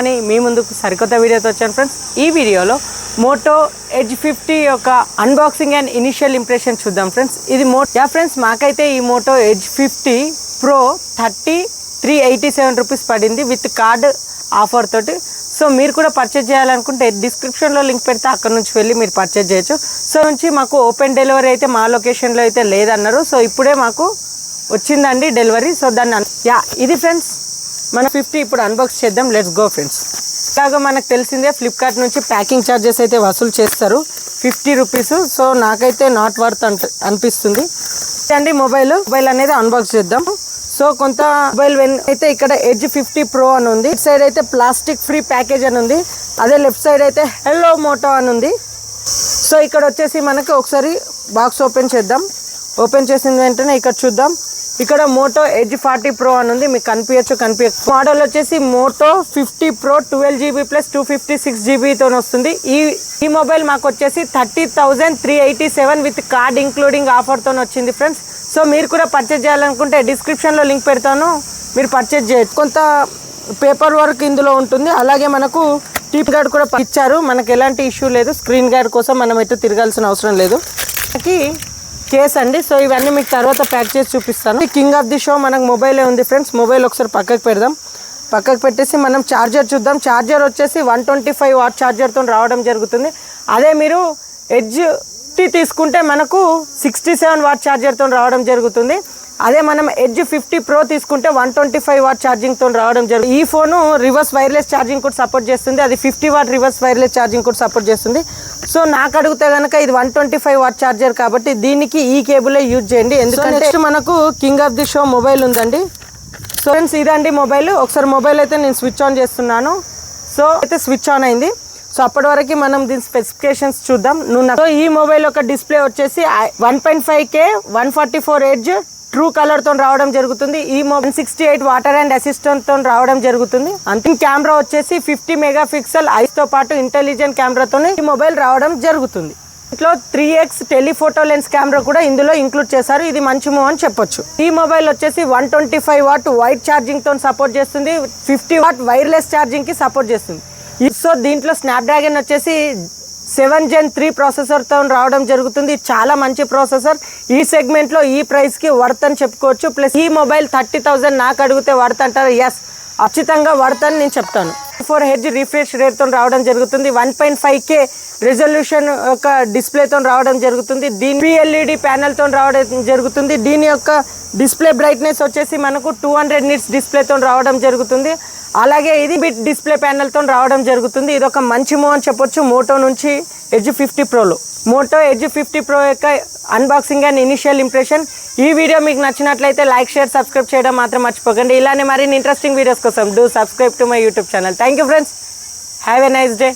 వాణి మీ ముందుకు సరికొత్త వీడియోతో వచ్చాను ఫ్రెండ్స్. ఈ వీడియోలో మోటో ఎడ్జ్ 50 యొక్క అన్బాక్సింగ్ అండ్ ఇనిషియల్ ఇంప్రెషన్ చూద్దాం ఫ్రెండ్స్. ఇది ఫ్రెండ్స్ మాకైతే ఈ మోటో ఎడ్జ్ 50 ప్రో 387 రూపీస్ పడింది విత్ కార్డ్ ఆఫర్ తోటి. సో మీరు కూడా పర్చేజ్ చేయాలనుకుంటే డిస్క్రిప్షన్లో లింక్ పెడితే అక్కడ నుంచి వెళ్ళి మీరు పర్చేజ్ చేయొచ్చు. సో నుంచి మాకు ఓపెన్ డెలివరీ అయితే మా లొకేషన్లో అయితే లేదన్నారు. సో ఇప్పుడే మాకు వచ్చిందండి డెలివరీ. సో దాన్ని ఇది ఫ్రెండ్స్ మన 50 ఇప్పుడు అన్బాక్స్ చేద్దాం. Let's go friends. ఇలాగా మనకు తెలిసిందే ఫ్లిప్కార్ట్ నుంచి ప్యాకింగ్ ఛార్జెస్ అయితే వసూలు చేస్తారు 50 రూపీస్. సో నాకైతే నాట్ వర్త్ అనిపిస్తుంది అండి. మొబైల్ అనేది అన్బాక్స్ చేద్దాం. సో కొంత మొబైల్ అయితే ఇక్కడ ఎడ్జ్ 50 ప్రో అని ఉంది. ఇటు సైడ్ అయితే ప్లాస్టిక్ ఫ్రీ ప్యాకేజ్ అని ఉంది. అదే లెఫ్ట్ సైడ్ అయితే హెల్లో మోటో అని ఉంది. సో ఇక్కడ వచ్చేసి మనకి ఒకసారి బాక్స్ ఓపెన్ చేద్దాం. ఓపెన్ చేసిన వెంటనే ఇక్కడ చూద్దాం. ఇక్కడ మోటో ఎడ్జ్ 40 ప్రో అని ఉంది. మీకు కనిపించచ్చు. మోడల్ వచ్చేసి Moto 50 pro 12GB plus 256GB వస్తుంది. ఈ మొబైల్ మాకు వచ్చేసి 30,387 విత్ కార్డ్ ఇంక్లూడింగ్ ఆఫర్తో వచ్చింది ఫ్రెండ్స్. సో మీరు కూడా పర్చేజ్ చేయాలనుకుంటే డిస్క్రిప్షన్లో లింక్ పెడతాను, మీరు పర్చేజ్ చేయొచ్చు. కొంత పేపర్ వర్క్ ఇందులో ఉంటుంది. అలాగే మనకు టీప్ గార్డ్ కూడా ఇచ్చారు. మనకు ఎలాంటి ఇష్యూ లేదు. స్క్రీన్ గార్డ్ కోసం మనం అయితే తిరగాల్సిన అవసరం లేదు. మనకి కేస్ అండి. సో ఇవన్నీ మీకు తర్వాత ప్యాక్ చేసి చూపిస్తాను. కింగ్ ఆఫ్ ది షో మనకు మొబైలే ఉంది ఫ్రెండ్స్. మొబైల్ ఒకసారి పక్కకు పెడదాం. పక్కకు పెట్టేసి మనం ఛార్జర్ చూద్దాం. ఛార్జర్ వచ్చేసి 125 వాట్ ఛార్జర్తో రావడం జరుగుతుంది. అదే మీరు ఎడ్జ్ తీసుకుంటే మనకు 67 వాట్ ఛార్జర్తో రావడం జరుగుతుంది. అదే మనం ఎడ్జ్ 50 ప్రో తీసుకుంటే 125 వాట్ ఛార్జింగ్తో రావడం జరుగుతుంది. ఈ ఫోను రివర్స్ వైర్లెస్ ఛార్జింగ్ కూడా సపోర్ట్ చేస్తుంది. అది 50 వాట్ రివర్స్ వైర్లెస్ ఛార్జింగ్ కూడా సపోర్ట్ చేస్తుంది. సో నాకు అడిగితే కనుక ఇది 125 వాట్ ఛార్జర్ కాబట్టి దీనికి ఈ కేబులే యూజ్ చేయండి. ఎందుకంటే నెక్స్ట్ మనకు king of the show mobile ఉందండి. సో ఫ్రెండ్స్ ఇదండి మొబైల్. ఒకసారి మొబైల్ అయితే నేను స్విచ్ ఆన్ చేస్తున్నాను. సో అయితే స్విచ్ ఆన్ అయింది. సో అప్పటి వరకు మనం దీని స్పెసిఫికేషన్స్ చూద్దాం. సో ఈ మొబైల్ యొక్క డిస్ప్లే వచ్చేసి 1.5K 144 హెర్ట్జ్ ట్రూ కలర్ తో రావడం జరుగుతుంది. ఈ మొబైల్ 168 వాటర్ అండ్ అసిస్టెంట్ తో రావడం జరుగుతుంది. అంతే కెమెరా వచ్చేసి 50 మెగాపిక్సెల్ ఐస్ తో పాటు ఇంటెలిజెంట్ కెమెరాతో ఈ మొబైల్ రావడం జరుగుతుంది. ఇంట్లో 3x టెలిఫోటో లెన్స్ కెమెరా కూడా ఇందులో ఇంక్లూడ్ చేశారు. ఇది మంచి మూవ్ అని చెప్పొచ్చు. ఈ మొబైల్ వచ్చేసి 125 వాట్ వైట్ ఛార్జింగ్ తో సపోర్ట్ చేస్తుంది. 50 వాట్ వైర్లెస్ ఛార్జింగ్ కి సపోర్ట్ చేస్తుంది. సో దీంట్లో స్నాప్డ్రాగన్ వచ్చేసి 7 Gen 3 ప్రాసెసర్తో రావడం జరుగుతుంది. చాలా మంచి ప్రాసెసర్. ఈ సెగ్మెంట్లో ఈ ప్రైస్కి వర్త్ అని చెప్పుకోవచ్చు. ప్లస్ ఈ మొబైల్ 30,000 నాకు అడిగితే వర్త్ అంటారు. ఎస్, ఖచ్చితంగా వర్త్ అని నేను చెప్తాను. 4 హెర్ట్జ్ రిఫ్రెష్ రేట్తో రావడం జరుగుతుంది. 1.5K రెజల్యూషన్ యొక్క డిస్ప్లేతో రావడం జరుగుతుంది. దీని PLED ప్యానెల్తో రావడం జరుగుతుంది. దీని యొక్క డిస్ప్లే బ్రైట్నెస్ వచ్చేసి మనకు 200 నిట్స్ డిస్ప్లేతో రావడం జరుగుతుంది. అలాగే ఇది బిట్ డిస్ప్లే ప్యానెల్తో రావడం జరుగుతుంది. ఇది ఒక మంచి మూవ్ అని చెప్పొచ్చు మోటో నుంచి ఎడ్జ్ 50 ప్రోలో. మోటో ఎడ్జ్ 50 ప్రో యొక్క అన్బాక్సింగ్ అండ్ ఇనిషియల్ ఇంప్రెషన్. ఈ వీడియో మీకు నచ్చినట్లయితే లైక్, షేర్, సబ్స్క్రైబ్ చేయడం మాత్రం మర్చిపోకండి. ఇలానే మరిన్ని ఇంట్రెస్టింగ్ వీడియోస్ కోసం do subscribe to my YouTube channel. Thank you friends. Have a nice day.